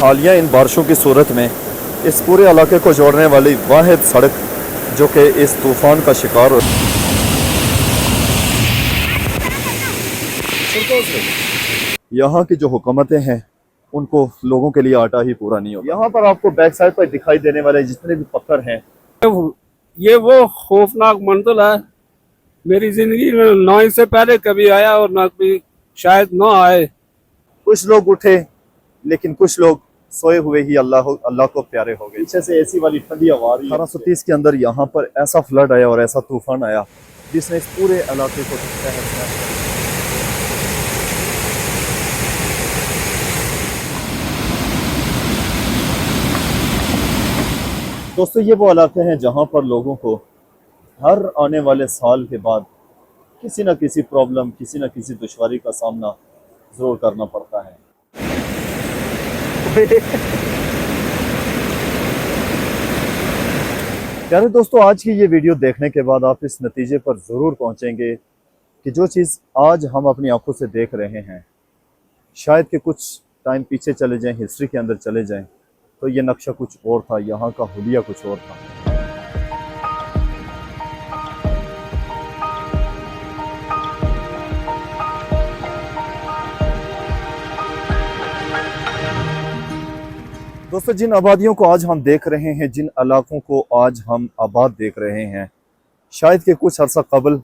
हालिया इन बारिशों की सूरत में इस पूरे इलाके को जोड़ने वाली वाहिद सड़क जो कि इस तूफान का शिकार हो, यहाँ की जो हुकूमतें हैं उनको लोगों के लिए आटा ही पूरा नहीं होगा। यहाँ पर आपको बैक साइड पर दिखाई देने वाले जितने भी पत्थर हैं, ये वो खौफनाक मंजिल है। मेरी जिंदगी में ना इससे पहले कभी आया और ना कभी शायद ना आए। कुछ लोग उठे लेकिन कुछ लोग सोए हुए ही अल्लाह को प्यारे हो गए। पीछे से ऐसी वाली ठंडी हवा आ रही है। 1830 के अंदर यहाँ पर ऐसा फ्लड आया और ऐसा तूफान आया जिसने इस पूरे इलाके को तहस नहस कर दिया। दोस्तों ये वो इलाके हैं जहाँ पर लोगों को हर आने वाले साल के बाद किसी न किसी प्रॉब्लम, किसी न किसी दुश्वारी का सामना जरूर करना पड़ता है। प्यारे दोस्तों, आज की ये वीडियो देखने के बाद आप इस नतीजे पर ज़रूर पहुंचेंगे कि जो चीज़ आज हम अपनी आंखों से देख रहे हैं, शायद कि कुछ टाइम पीछे चले जाएं, हिस्ट्री के अंदर चले जाएं, तो ये नक्शा कुछ और था, यहाँ का हुलिया कुछ और था। दोस्तों, जिन आबादियों को आज हम देख रहे हैं, जिन इलाकों को आज हम आबाद देख रहे हैं, शायद कि कुछ अर्सा कबल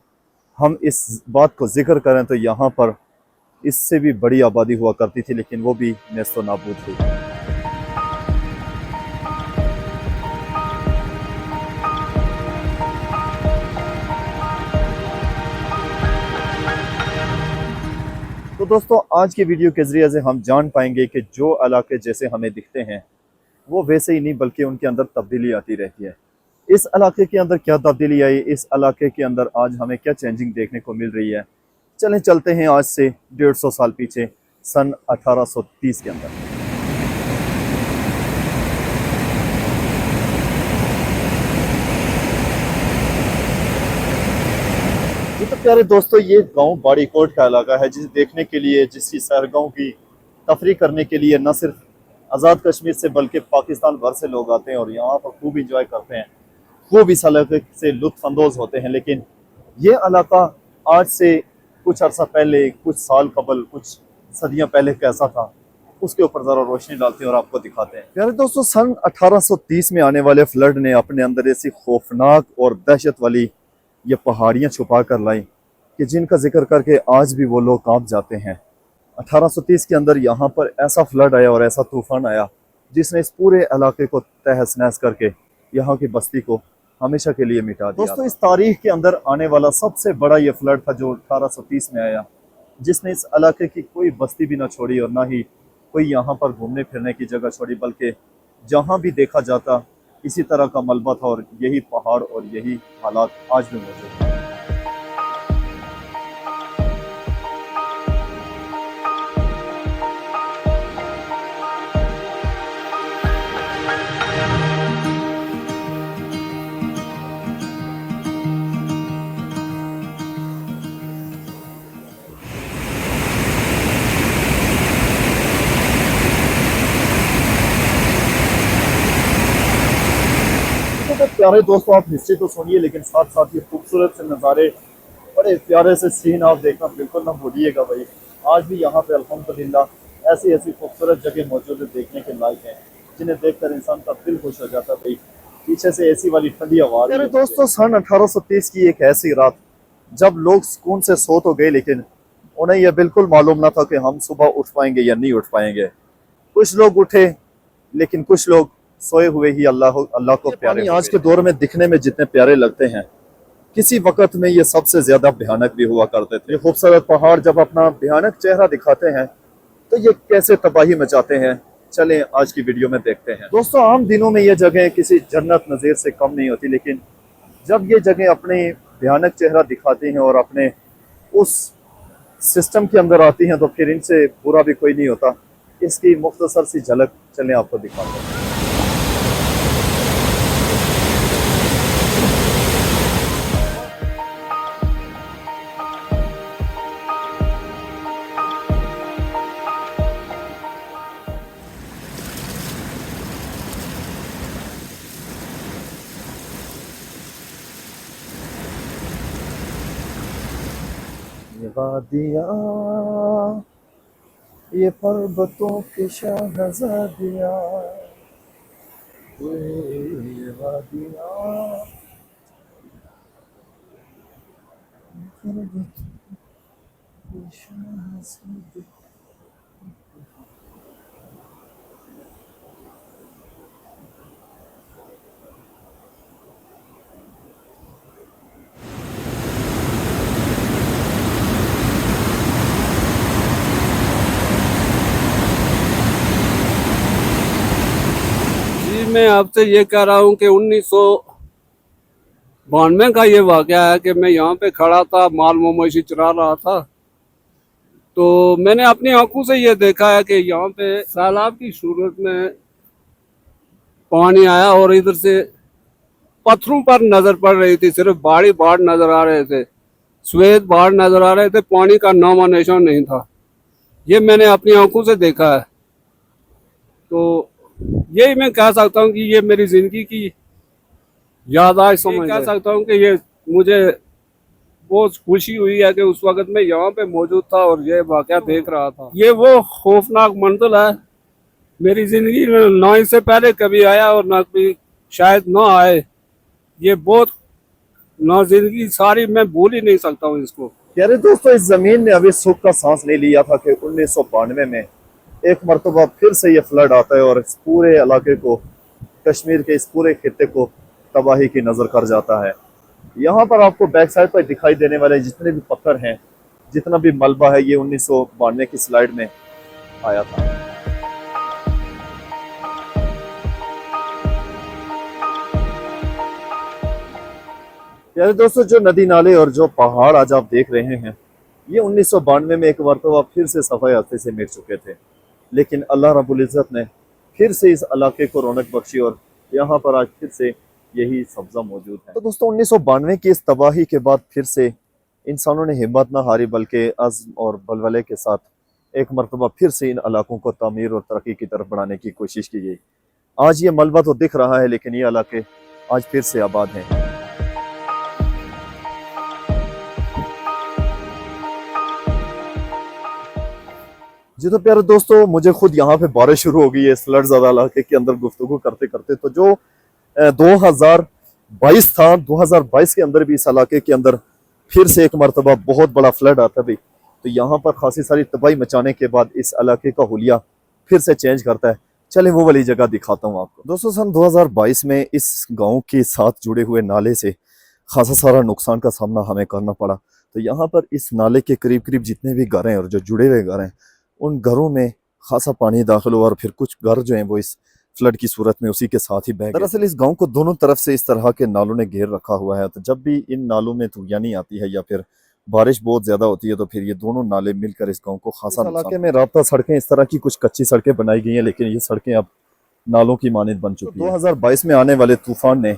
हम इस बात को जिक्र करें तो यहाँ पर इससे भी बड़ी आबादी हुआ करती थी, लेकिन वो भी नेस्तो नाबूद हुई। तो दोस्तों, आज की वीडियो के ज़रिए से हम जान पाएंगे कि जो इलाके जैसे हमें दिखते हैं वो वैसे ही नहीं, बल्कि उनके अंदर तब्दीली आती रहती है। इस इलाके के अंदर क्या तब्दीली आई, इस इलाके के अंदर आज हमें क्या चेंजिंग देखने को मिल रही है, चलें चलते हैं आज से 150 साल पीछे, सन 1830 के अंदर। तो प्यारे दोस्तों, ये गांव बाड़ीकोट का इलाका है, जिसे देखने के लिए, जिसकी सैरगाहों की तफरी करने के लिए न सिर्फ आज़ाद कश्मीर से बल्कि पाकिस्तान भर से लोग आते हैं और यहाँ पर खूब इंजॉय करते हैं, खूब इस इलाके से लुत्फ अंदोज होते हैं। लेकिन ये इलाका आज से कुछ अर्सा पहले, कुछ साल कबल, कुछ सदियाँ पहले कैसा था, उसके ऊपर ज़रा रोशनी डालते हैं और आपको दिखाते हैं। प्यारे दोस्तों, सन 1830 में आने वाले फ्लड ने अपने अंदर ऐसी खौफनाक और दहशत वाली ये पहाड़ियाँ छुपा कर लाई कि जिनका जिक्र करके आज भी वो लोग कांप जाते हैं। 1830 के अंदर यहाँ पर ऐसा फ्लड आया और ऐसा तूफान आया जिसने इस पूरे इलाके को तहस नहस करके यहाँ की बस्ती को हमेशा के लिए मिटा दिया। दोस्तों, इस तारीख के अंदर आने वाला सबसे बड़ा ये फ्लड था जो 1830 में आया, जिसने इस इलाके की कोई बस्ती भी ना छोड़ी और ना ही कोई यहाँ पर घूमने फिरने की जगह छोड़ी, बल्कि जहाँ भी देखा जाता इसी तरह का मलबा था और यही पहाड़ और यही हालात आज भी मौजूद हैं। तो प्यारे दोस्तों, आप हिस्ट्री तो सुनिए, लेकिन साथ साथ ये खूबसूरत से नज़ारे, बड़े प्यारे से सीन आप देखना बिल्कुल ना भूलिएगा भाई। आज भी यहाँ पे अल्हम्दुलिल्लाह ऐसी ऐसी खूबसूरत जगह मौजूद है देखने के लायक हैं, जिन्हें देखकर इंसान का दिल खुश हो जाता है भाई। पीछे से ऐसी वाली ठंडी हवा। प्यारे दोस्तों, सन 1830 की एक ऐसी रात जब लोग सुकून से सो तो गए, लेकिन उन्हें यह बिल्कुल मालूम ना था कि हम सुबह उठ पाएंगे या नहीं उठ पाएंगे। कुछ लोग उठे लेकिन कुछ लोग सोए हुए ही अल्लाह को प्यारे। आज के दौर में दिखने में जितने प्यारे लगते हैं, किसी वक्त में ये सबसे ज्यादा भयानक भी हुआ करते थे। ये खूबसूरत पहाड़ जब अपना भयानक चेहरा दिखाते हैं तो ये कैसे तबाही मचाते हैं, चलें आज की वीडियो में देखते हैं। दोस्तों, आम दिनों में ये जगह किसी जन्नत नज़ीर से कम नहीं होती, लेकिन जब ये जगह अपने भयानक चेहरा दिखाती हैं और अपने उस सिस्टम के अंदर आती हैं तो फिर इनसे बुरा भी कोई नहीं होता। इसकी मुख्तसर सी झलक चलें आपको दिखाते हैं। वादियाँ, ये पर्वतों की शहज़ादियाँ, ये वादियाँ, पर्वतों की शहज़ादियाँ। जी मैं आपसे ये कह रहा हूँ कि 1992 का ये वाक़या है कि मैं यहाँ पे खड़ा था, माल मवेशी चरा रहा था। तो मैंने अपनी आंखों से ये देखा है कि यहाँ पे सैलाब की सूरत में पानी आया और इधर से पत्थरों पर नजर पड़ रही थी, सिर्फ बाड़ी बाढ़ नजर आ रहे थे, श्वेत बाढ़ नजर आ रहे थे, पानी का नामो निशान नहीं था। ये मैंने अपनी आंखों से देखा है। तो यही मैं कह सकता हूँ कि ये मेरी जिंदगी की याददाश्त समझ कह सकता हूँ कि ये मुझे बहुत खुशी हुई है कि उस वक्त मैं यहाँ पे मौजूद था और ये वाकया देख रहा था। ये वो खौफनाक मंजिल है, मेरी जिंदगी में ना इससे पहले कभी आया और ना कभी शायद ना आए। ये बहुत ना जिंदगी सारी मैं भूल ही नहीं सकता हूँ इसको। प्यारे दोस्तों, इस जमीन ने अभी सुख का सांस ले लिया था कि 1992 में एक मरतबा फिर से ये फ्लड आता है और इस पूरे इलाके को, कश्मीर के इस पूरे खित्ते को तबाही की नजर कर जाता है। यहाँ पर आपको बैक साइड पर दिखाई देने वाले जितने भी पत्थर हैं, जितना भी मलबा है, ये 1992 की स्लाइड में आया था। प्यारे दोस्तों, जो नदी नाले और जो पहाड़ आज आप देख रहे हैं, ये 1992 में एक मरतबा फिर से सफाई हस्ते से मिट चुके थे, लेकिन अल्लाह रब्बुल इज़्ज़त ने फिर से इस इलाके को रौनक बख्शी और यहाँ पर आज फिर से यही सब्जा मौजूद है। तो दोस्तों, 1992 की इस तबाही के बाद फिर से इंसानों ने हिम्मत ना हारी, बल्कि अज़्म और बलवले के साथ एक मरतबा फिर से इन इलाकों को तामीर और तरक्की की तरफ बढ़ाने की कोशिश की गई। आज ये मलबा तो दिख रहा है, लेकिन ये इलाके आज फिर से आबाद हैं। जी तो प्यारे दोस्तों, मुझे खुद यहाँ पे बारिश शुरू हो गई है फ्लड ज़्यादा इलाके के अंदर गुफ्तगू करते करते। तो जो 2022 था, 2022 के अंदर भी इस इलाके के अंदर फिर से एक मरतबा बहुत बड़ा फ्लड आता भी, तो यहाँ पर खासी सारी तबाही मचाने के बाद इस इलाके का हुलिया फिर से चेंज करता है। चले वो वाली जगह दिखाता हूँ आपको। दोस्तों, सन 2022 में इस गाँव के साथ जुड़े हुए नाले से खासा सारा नुकसान का सामना हमें करना पड़ा। तो यहाँ पर इस नाले के करीब करीब जितने भी घर हैं और जो जुड़े हुए घर हैं, उन घरों में खासा पानी दाखिल हुआ और फिर कुछ घर जो हैं वो इस फ्लड की सूरत में उसी के साथ ही बह गए। दरअसल इस गांव को दोनों तरफ से इस तरह के नालों ने घेर रखा हुआ है, तो जब भी इन नालों में तूफानी आती है या फिर बारिश बहुत ज्यादा होती है, तो फिर ये दोनों नाले मिलकर इस गांव को खासा इलाके में राब्ता सड़कें इस तरह की कुछ कच्ची सड़कें बनाई गई हैं, लेकिन ये सड़कें अब नालों की मानद बन चुकी हैं। 2022 में आने वाले तूफान ने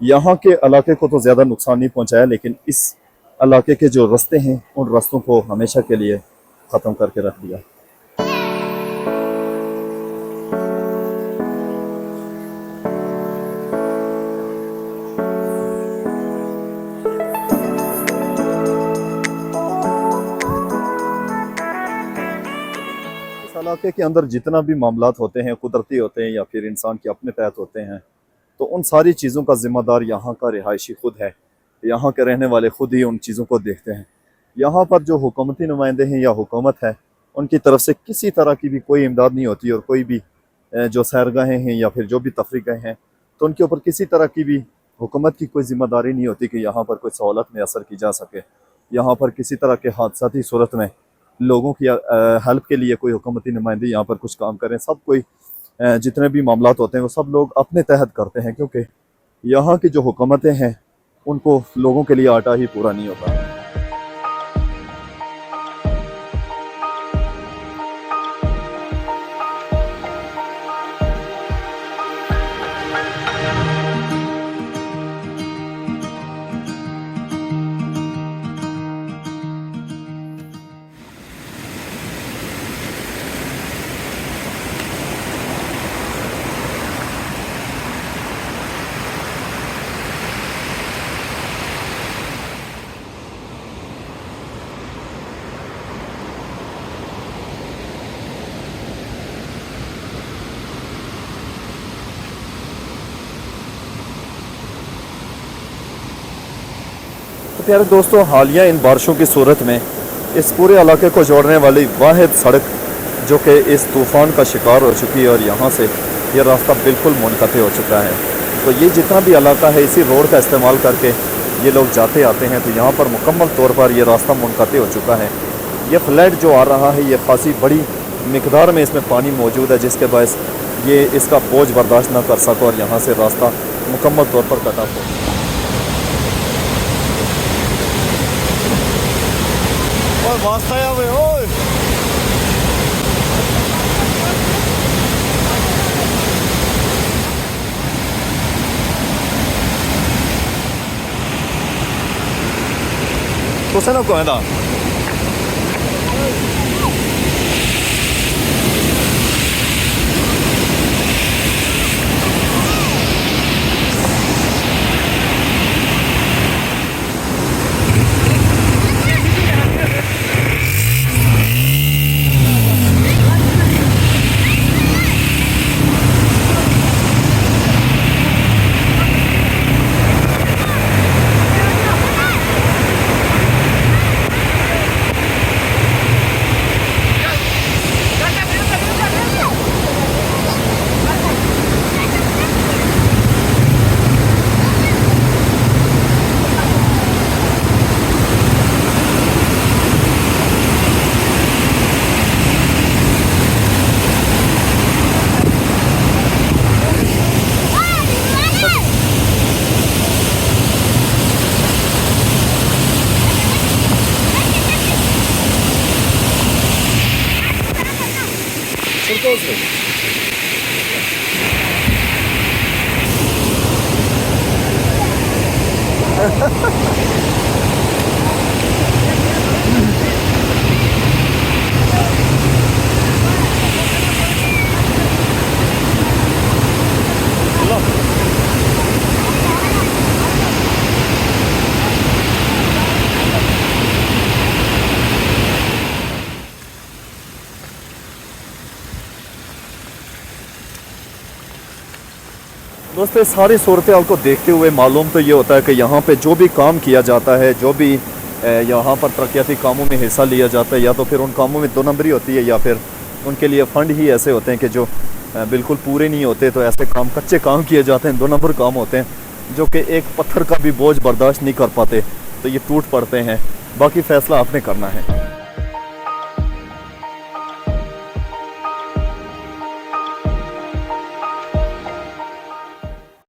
यहाँ के इलाके को तो ज्यादा नुकसान नहीं पहुंचाया, लेकिन इस इलाके के जो रास्ते हैं उन रास्तों को हमेशा के लिए खत्म करके रख दिया। इलाके के अंदर जितना भी मामलात होते हैं, कुदरती होते हैं या फिर इंसान के अपने तहत होते हैं, तो उन सारी चीज़ों का जिम्मेदार यहाँ का रिहायशी खुद है। यहाँ के रहने वाले खुद ही उन चीज़ों को देखते हैं। यहाँ पर जो हुकूमती नुमाइंदे हैं या हुकूमत है, उनकी तरफ से किसी तरह की भी कोई इमदाद नहीं होती, और कोई भी जो सैरगाहें हैं या फिर जो भी तफरीह गाहें हैं, तो उनके ऊपर किसी तरह की भी हुकूमत की कोई जिम्मेदारी नहीं होती कि यहाँ पर कोई सहूलत में असर की जा सके। यहाँ पर किसी तरह के हादसाती सूरत में लोगों की हेल्प के लिए कोई हुकूमती नुमाइंदे यहाँ पर कुछ काम करें। सब कोई जितने भी मामलात होते हैं वो सब लोग अपने तहत करते हैं, क्योंकि यहाँ की जो हुकूमतें हैं उनको लोगों के लिए आटा ही पूरा नहीं होता। तो प्यारे दोस्तों, हालिया इन बारिशों की सूरत में इस पूरे इलाके को जोड़ने वाली वाहिद सड़क जो कि इस तूफ़ान का शिकार हो चुकी है और यहाँ से ये रास्ता बिल्कुल मुनक़ते हो चुका है। तो ये जितना भी इलाका है इसी रोड का इस्तेमाल करके ये लोग जाते आते हैं। तो यहाँ पर मुकम्मल तौर पर ये रास्ता मुनक़ते हो चुका है। ये फ्लड जो आ रहा है ये खासी बड़ी मिकदार में इसमें पानी मौजूद है, जिसके बायस ये इसका बोझ बर्दाश्त ना कर सको और यहाँ से रास्ता मुकम्मल तौर पर कटा हो। और वास्ता है वे, ओए तो से ना को है ना दोस्तों, सारी सूरत हाल को देखते हुए मालूम तो ये होता है कि यहाँ पे जो भी काम किया जाता है, जो भी यहाँ पर तरक्याती कामों में हिस्सा लिया जाता है, या तो फिर उन कामों में दो नंबरी होती है या फिर उनके लिए फ़ंड ही ऐसे होते हैं कि जो बिल्कुल पूरे नहीं होते। तो ऐसे काम, कच्चे काम किए जाते हैं, दो नंबर काम होते हैं जो कि एक पत्थर का भी बोझ बर्दाश्त नहीं कर पाते, तो ये टूट पड़ते हैं। बाकी फ़ैसला आपने करना है।